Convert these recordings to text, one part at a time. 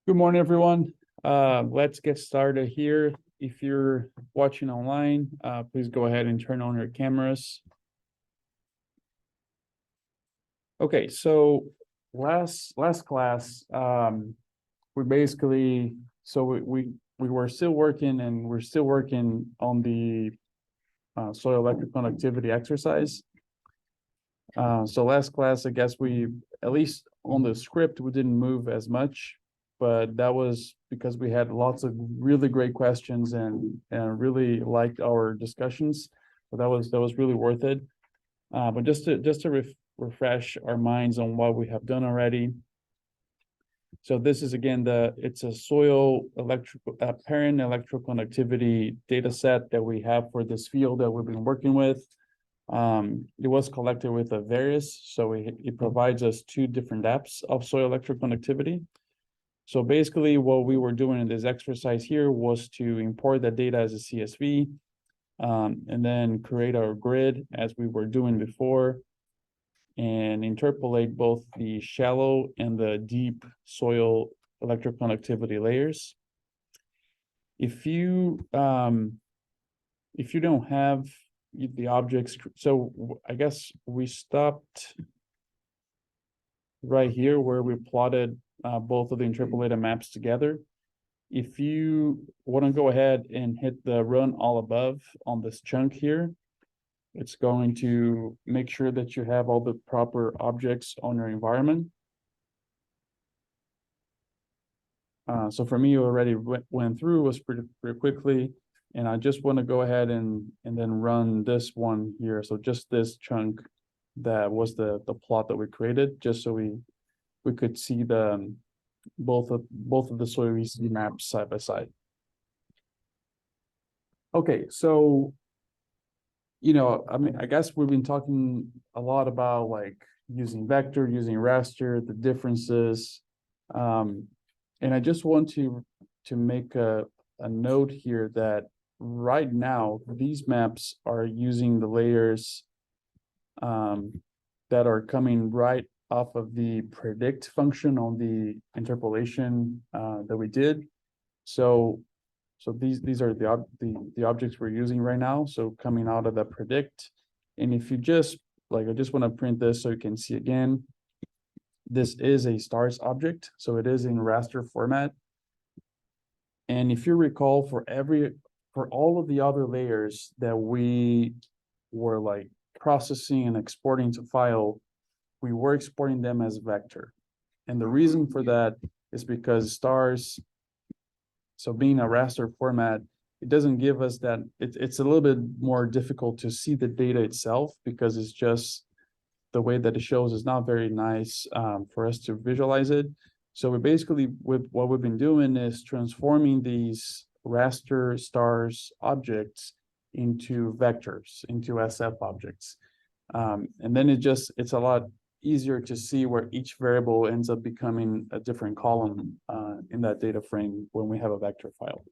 Good morning, everyone. Let's get started here. If you're watching online, please go ahead and turn on your cameras. Okay, so last class, we basically we were still working and we're still working on the soil electric conductivity exercise. So last class, I guess we, at least on the script, we didn't move as much, but that was because we had lots of really great questions and really liked our discussions. So that was really worth it. But just to refresh our minds on what we have done already. So this is again it's a soil electrical parent electrical conductivity data set that we have for this field that we've been working with. It was collected with a Varius, so it provides us two different depths of soil electric conductivity. So basically what we were doing in this exercise here was to import that data as a CSV, and then create our grid as we were doing before, and interpolate both the shallow and the deep soil electric conductivity layers. If you don't have the objects, so I guess we stopped right here where we plotted both of the interpolated maps together. If you want to go ahead and hit the run all above on this chunk here, it's going to make sure that you have all the proper objects on your environment. So for me, already went through was pretty quickly, and I just want to go ahead and then run this one here. So just this chunk that was the plot that we created, just so we could see the both of the soil EC maps side by side. Okay, so I mean, I guess we've been talking a lot about like using vector, using raster, the differences. And I just want to make a note here that right now these maps are using the layers that are coming right off of the predict function on the interpolation that we did. So these are the objects we're using right now. So coming out of the predict, and if you just I just want to print this so you can see again. This is a stars object, so it is in raster format. And if you recall, for all of the other layers that we were like processing and exporting to file, we were exporting them as vector. And the reason for that is because stars, so being a raster format, it doesn't give us that, it's a little bit more difficult to see the data itself because it's just the way that it shows is not very nice for us to visualize it. So we basically, with what we've been doing is transforming these raster stars objects into vectors, into SF objects. And then it's a lot easier to see where each variable ends up becoming a different column in that data frame when we have a vector file.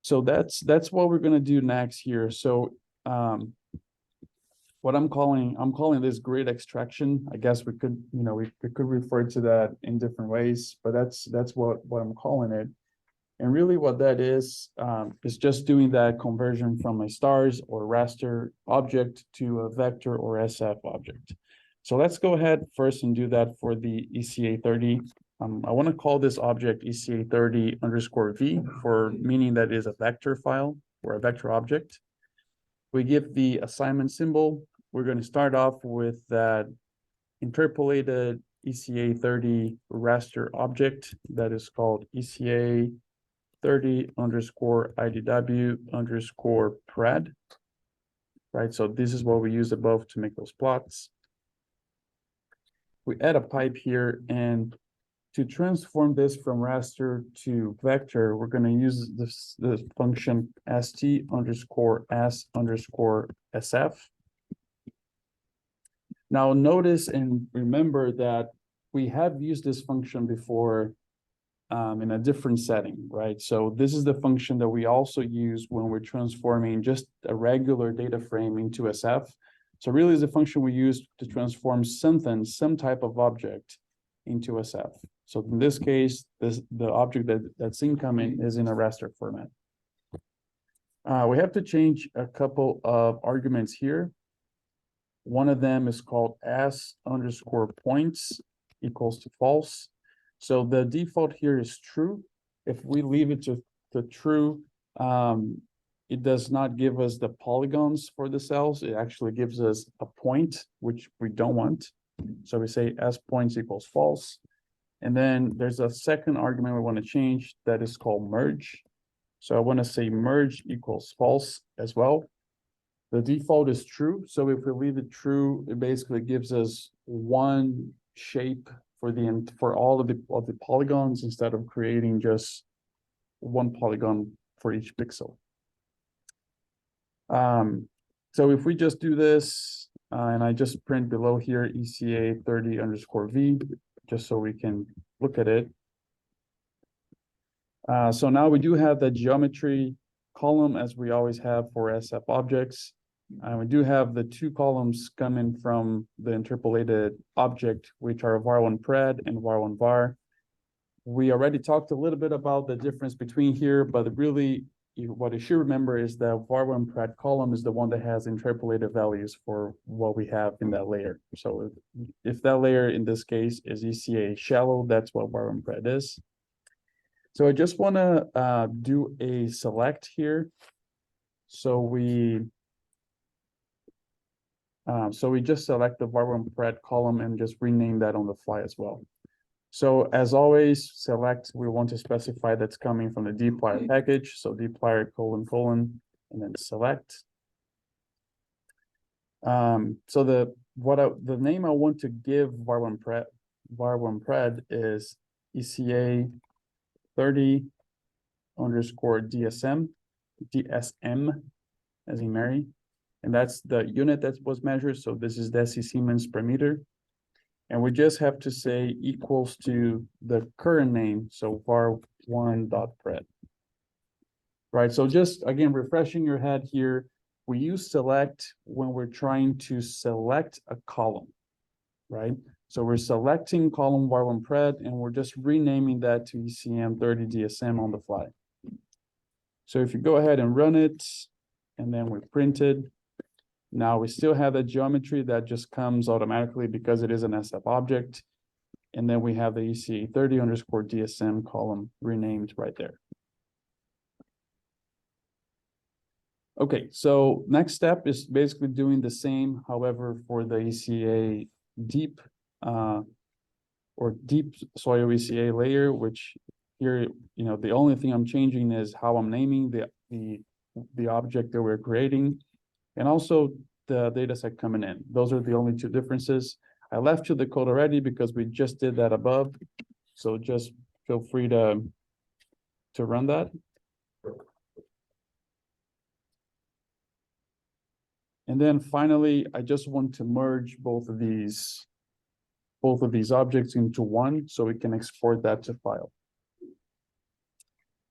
So that's what we're going to do next here. So what I'm calling this grid extraction. I guess we could, we could refer to that in different ways, but that's what I'm calling it. And really what that is just doing that conversion from a stars or raster object to a vector or SF object. So let's go ahead first and do that for the ECA30. I want to call this object ECA30_V for meaning that is a vector file or a vector object. We give the assignment symbol. We're going to start off with that interpolated ECA30 raster object that is called ECA30_IDW_PRAD, right? So this is what we use above to make those plots. We add a pipe here, and to transform this from raster to vector, we're going to use this function st_s_SF. Now notice and remember that we have used this function before in a different setting, right? So this is the function that we also use when we're transforming just a regular data frame into SF. So really is a function we use to transform some type of object into SF. So in this case, the object that's incoming is in a raster format. We have to change a couple of arguments here. One of them is called as_points equals to false. So the default here is true. If we leave it to true, it does not give us the polygons for the cells. It actually gives us a point, which we don't want. So we say as_points equals false. And then there's a second argument we want to change that is called merge. So I want to say merge equals false as well. The default is true. So if we leave it true, it basically gives us one shape for all of the polygons instead of creating just one polygon for each pixel. So if we just do this, and I just print below here ECA 30_V, just so we can look at it. So now we do have the geometry column as we always have for SF objects. We do have the two columns coming from the interpolated object, which are var1pred and var1var. We already talked a little bit about the difference between here, but really what you should remember is that var1pred column is the one that has interpolated values for what we have in that layer. So if that layer in this case is ECA shallow, that's what var1pred is. So I just want to do a select here. So we just select the var1pred column and just rename that on the fly as well. So as always, select, we want to specify that's coming from the dplyr package. So dplyr : and then select. So the name I want to give var1pred is ECA 30_DSM as in Mary. And that's the unit that was measured. So this is deci-Siemens per meter. And we just have to say equals to the current name. So var1.pred. Right. So just again, refreshing your head here, we use select when we're trying to select a column, right? So we're selecting column var1pred and we're just renaming that to ECM 30DSM on the fly. So if you go ahead and run it, and then we print it, now we still have the geometry that just comes automatically because it is an SF object. And then we have the ECA 30_DSM column renamed right there. Okay, so next step is basically doing the same, however, for the ECA deep or deep soil ECA layer, which here, the only thing I'm changing is how I'm naming the object that we're creating, and also the data set coming in. Those are the only two differences. I left you the code already because we just did that above. So just feel free to run that. And then finally, I just want to merge both of these objects into one so we can export that to file.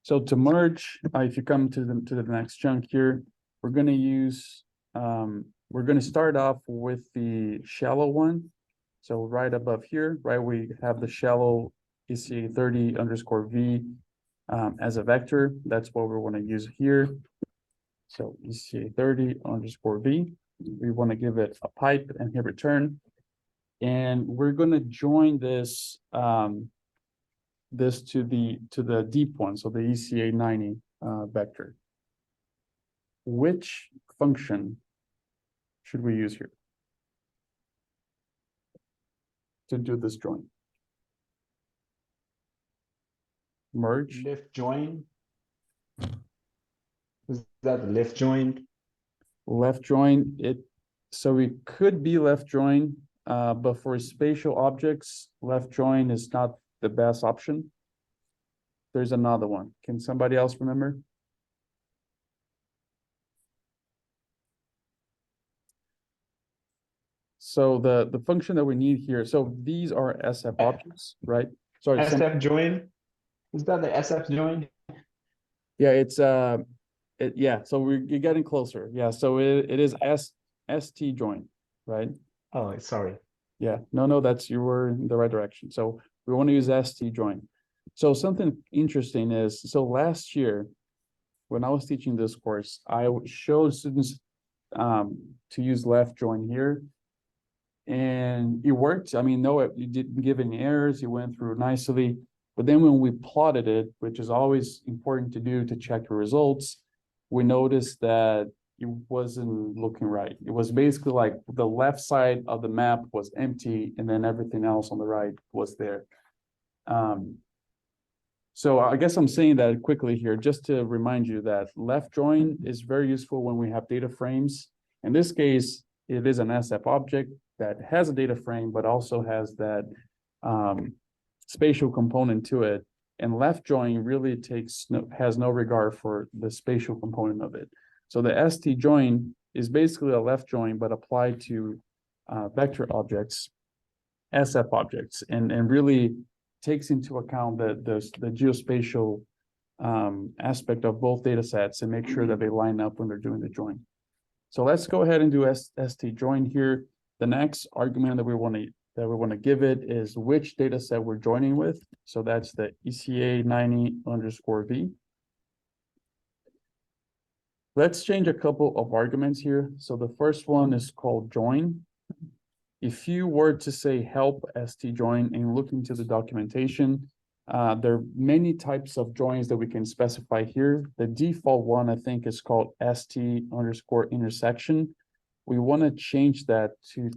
So to merge, if you come to the next chunk here, we're going to use, we're going to start off with the shallow one. So right above here, right, we have the shallow ECA 30_V as a vector. That's what we want to use here. So ECA 30_V, we want to give it a pipe and hit return. And we're going to join this this to the deep one, so the ECA 90 vector. Which function should we use here to do this join? Merge. Left join. Is that left join? Left join, so it could be left join, but for spatial objects, left join is not the best option. There's another one. Can somebody else remember? So the function that we need here, so these are SF objects, right? Sorry. SF join? Is that the SF join? Yeah, it's yeah, so you're getting closer. Yeah, so it is ST join, right? Oh, sorry. Yeah, no, that's, you were in the right direction. So we want to use ST join. So something interesting is, so last year, when I was teaching this course, I showed students to use left join here. And it worked. I mean, no, you didn't give any errors. You went through nicely. But then when we plotted it, which is always important to do to check your results, we noticed that it wasn't looking right. It was basically like the left side of the map was empty and then everything else on the right was there. So I guess I'm saying that quickly here, just to remind you that left join is very useful when we have data frames. In this case, it is an SF object that has a data frame, but also has that spatial component to it. And left join really has no regard for the spatial component of it. So the ST join is basically a left join, but applied to vector objects, SF objects, and really takes into account the geospatial aspect of both data sets and make sure that they line up when they're doing the join. So let's go ahead and do ST join here. The next argument that we want to give it is which data set we're joining with. So that's the ECA 90_V. Let's change a couple of arguments here. So the first one is called join. If you were to say help ST join and look into the documentation, there are many types of joins that we can specify here. The default one, I think, is called ST_intersection. We want to change that to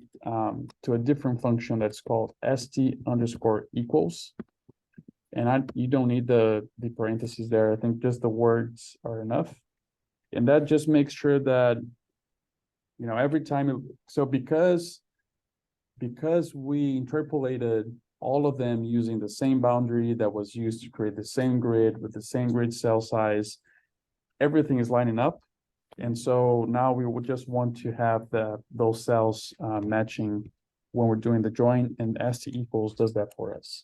a different function that's called ST_equals. And you don't need the parentheses there. I think just the words are enough. And that just makes sure that, you know, every time, so because we interpolated all of them using the same boundary that was used to create the same grid with the same grid cell size, everything is lining up. And so now we would just want to have those cells matching when we're doing the join, and ST equals does that for us.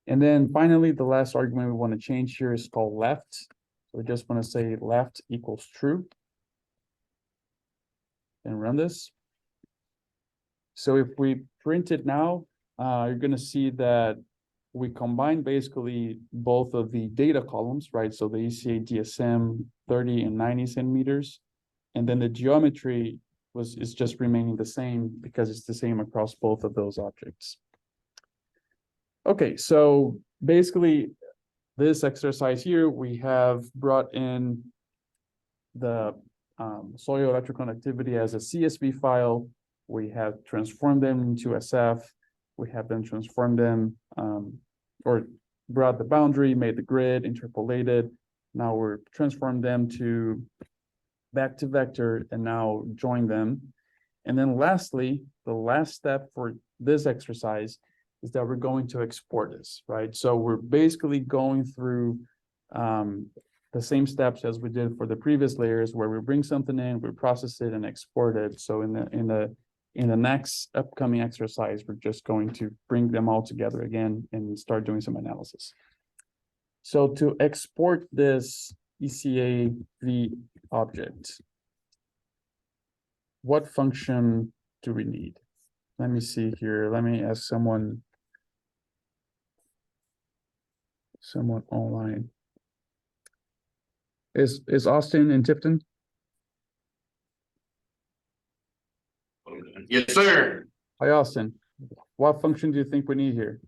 And then finally, the last argument we want to change here is called left. So we just want to say left equals true and run this. So if we print it now, you're going to see that we combine basically both of the data columns, right? So the ECA DSM 30 and 90 centimeters. And then the geometry is just remaining the same because it's the same across both of those objects. Okay, so basically this exercise here, we have brought in the soil electrical conductivity as a CSV file. We have transformed them into SF. We have then transformed them or brought the boundary, made the grid, interpolated. Now we're transformed them back to vector and now join them. And then lastly, the last step for this exercise is that we're going to export this, right? So we're basically going through the same steps as we did for the previous layers, where we bring something in, we process it and export it. So in the next upcoming exercise, we're just going to bring them all together again and start doing some analysis. So to export this ECA_V object, what function do we need? Let me see here. Let me ask someone online. Is Austin in Tipton? Yes, sir. Hi, Austin. What function do you think we need here?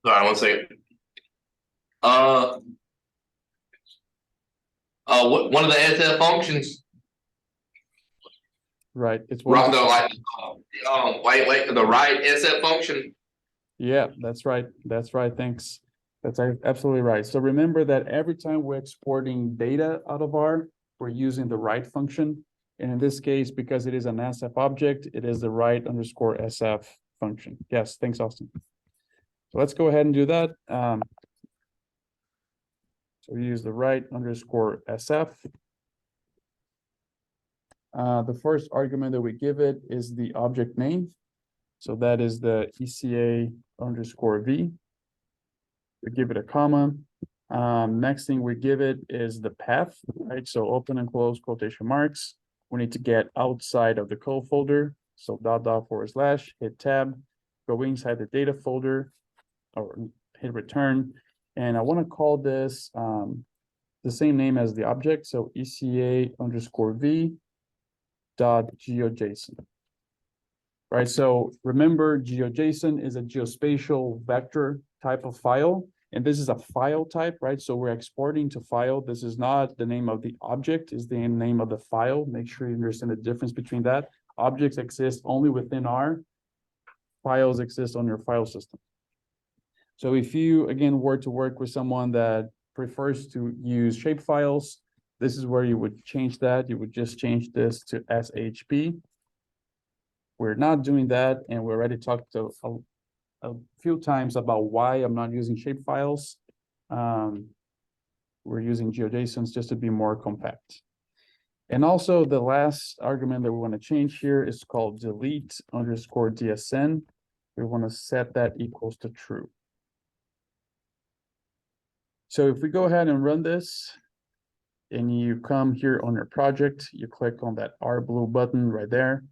Sorry, one second. One of the SF functions. Right. It's Right, one. no, wait, the right SF function. Yeah, that's right. That's right. Thanks. That's absolutely right. So remember that every time we're exporting data out of R, we're using the right function. And in this case, because it is an SF object, it is the right_SF function. Yes, thanks, Austin. So let's go ahead and do that. So we use the right_SF. The first argument that we give it is the object name. So that is the ECA_V. We give it a comma. Next thing we give it is the path, right? So open and close quotation marks. We need to get outside of the code folder. So // hit tab, go inside the data folder or hit return. And I want to call this the same name as the object. So ECA_V .geojson. Right, so remember GeoJSON is a geospatial vector type of file, and this is a file type, right? So we're exporting to file. This is not the name of the object, is the name of the file. Make sure you understand the difference between that. Objects exist only within R, files exist on your file system. So if you, again, were to work with someone that prefers to use shape files, this is where you would change that. You would just change this to SHP. We're not doing that, and we already talked a few times about why I'm not using shape files. We're using GeoJSONs just to be more compact. And also the last argument that we want to change here is called delete_DSN. We want to set that equals to true. So if we go ahead and run this, and you come here on your project, you click on that R blue button right there,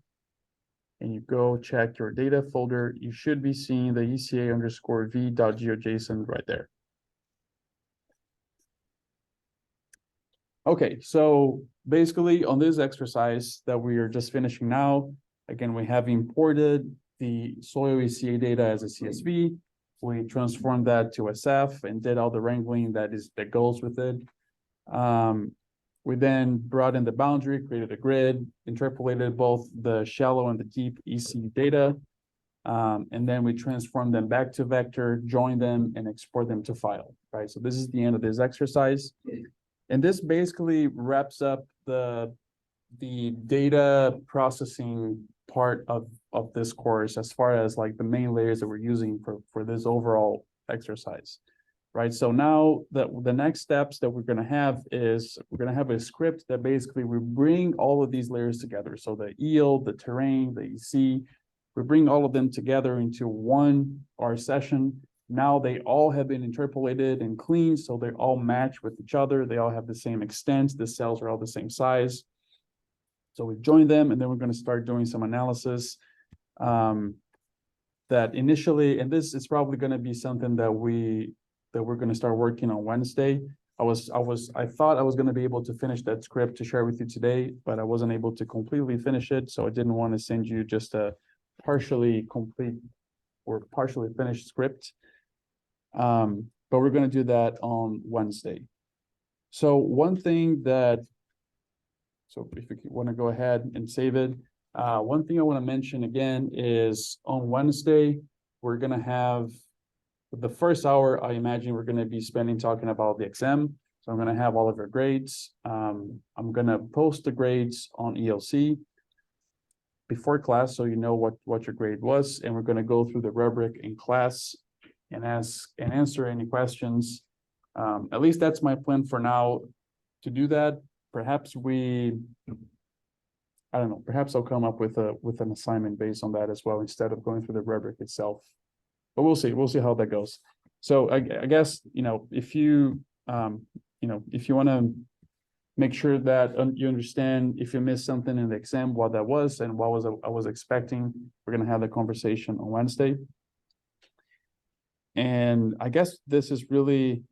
and you go check your data folder, you should be seeing the ECA_V.geojson right there. Okay, so basically on this exercise that we are just finishing now, again, we have imported the soil ECA data as a CSV. We transformed that to SF and did all the wrangling that goes with it. We then brought in the boundary, created a grid, interpolated both the shallow and the deep EC data. And then we transformed them back to vector, join them, and export them to file, right? So this is the end of this exercise. And this basically wraps up the data processing part of this course as far as like the main layers that we're using for this overall exercise. Right, so now the next steps that we're going to have is we're going to have a script that basically we bring all of these layers together. So the EEL, the terrain, the EC, we bring all of them together into one R session. Now they all have been interpolated and cleaned, so they all match with each other. They all have the same extent. The cells are all the same size. So we join them, and then we're going to start doing some analysis. That initially, and this is probably going to be something that we're going to start working on Wednesday. I thought I was going to be able to finish that script to share with you today, but I wasn't able to completely finish it. So I didn't want to send you just a partially complete or partially finished script. But we're going to do that on Wednesday. So one thing that, so if you want to go ahead and save it. One thing I want to mention again is on Wednesday, we're going to have the first hour, I imagine we're going to be spending talking about the exam. So I'm going to have all of your grades. I'm going to post the grades on ELC before class, so you know what your grade was. And we're going to go through the rubric in class and answer any questions. At least that's my plan for now to do that. Perhaps I don't know, perhaps I'll come up with an assignment based on that as well, instead of going through the rubric itself. But we'll see how that goes. So I guess, if you want to make sure that you understand if you missed something in the exam, what that was and what I was expecting, we're going to have the conversation on Wednesday. And I guess this is really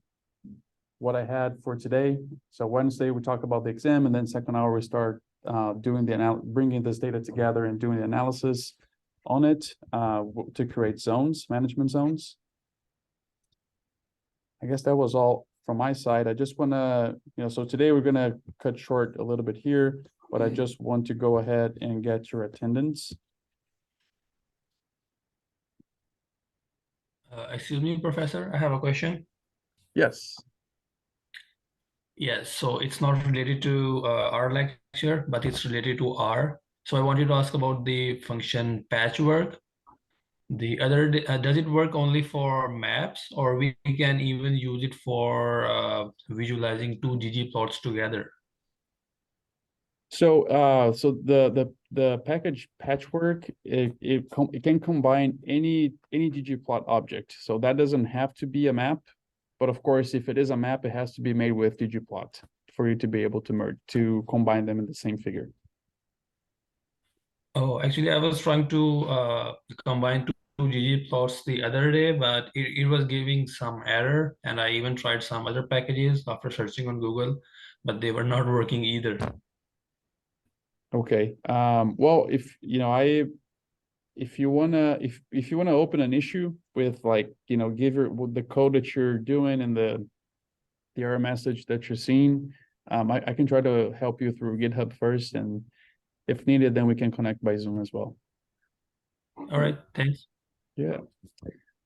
what I had for today. So Wednesday, we talk about the exam, and then second hour, we start bringing this data together and doing the analysis on it to create management zones. I guess that was all from my side. I just want to, so today we're going to cut short a little bit here, but I just want to go ahead and get your attendance. Excuse me, Professor, I have a question. Yes. Yes, so it's not related to our lecture, but it's related to R. So I wanted to ask about the function patchwork. Does it work only for maps, or we can even use it for visualizing two ggplots together? So the package patchwork, it can combine any ggplot object. So that doesn't have to be a map, but of course, if it is a map, it has to be made with ggplot for you to be able to combine them in the same figure. Oh, actually, I was trying to combine two ggplots the other day, but it was giving some error, and I even tried some other packages after searching on Google, but they were not working either. Okay, well, if you know, if you wanna open an issue with like, you know, give your with the code that you're doing and the error message that you're seeing, I can try to help you through GitHub first, and if needed, then we can connect by Zoom as well. All right, thanks. Yeah.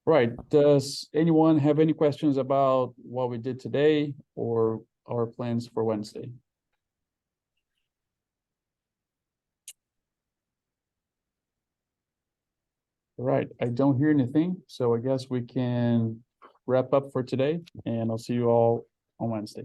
Right. Does anyone have any questions about what we did today or our plans for Wednesday? All right, I don't hear anything, so I guess we can wrap up for today, and I'll see you all on Wednesday.